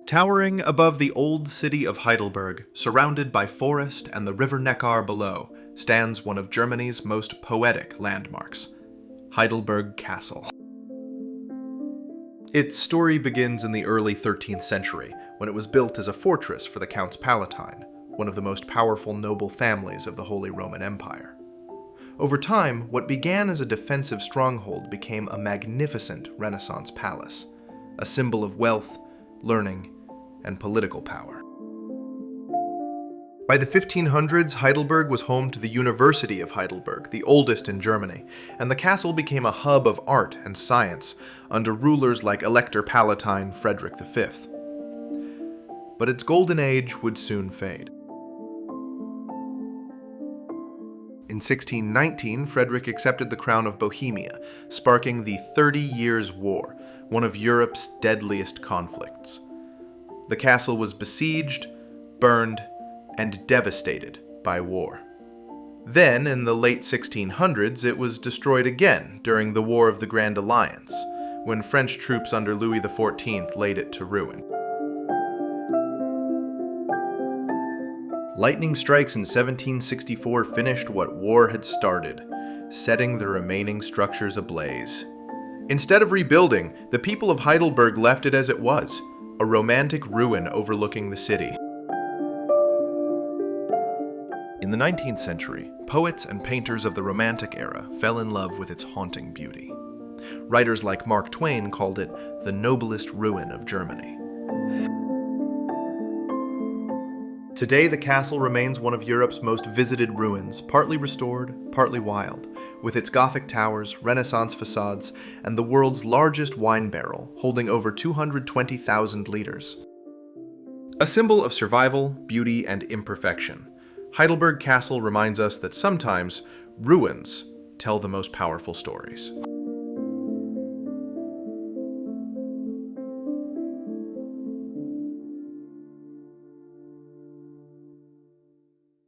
Towering above the old city of Heidelberg, surrounded by forest and the river Neckar below, stands one of Germany's most poetic landmarks, Heidelberg Castle. Its story begins in the early 13th century, when it was built as a fortress for the Counts Palatine, one of the most powerful noble families of the Holy Roman Empire. Over time, what began as a defensive stronghold became a magnificent Renaissance palace, a symbol of wealth, learning, and political power. By the 1500s, Heidelberg was home to the University of Heidelberg, the oldest in Germany, and the castle became a hub of art and science under rulers like Elector Palatine Frederick V. But its golden age would soon fade. In 1619, Frederick accepted the crown of Bohemia, sparking the 30 Years' War, one of Europe's deadliest conflicts. The castle was besieged, burned, and devastated by war. Then, in the late 1600s, it was destroyed again during the War of the Grand Alliance, when French troops under Louis XIV laid it to ruin. Lightning strikes in 1764 finished what war had started, setting the remaining structures ablaze. Instead of rebuilding, the people of Heidelberg left it as it was, a romantic ruin overlooking the city. In the 19th century, poets and painters of the Romantic era fell in love with its haunting beauty. Writers like Mark Twain called it the noblest ruin of Germany. Today, the castle remains one of Europe's most visited ruins, partly restored, partly wild, with its Gothic towers, Renaissance facades, and the world's largest wine barrel, holding over 220,000 liters. A symbol of survival, beauty, and imperfection, Heidelberg Castle reminds us that sometimes ruins tell the most powerful stories.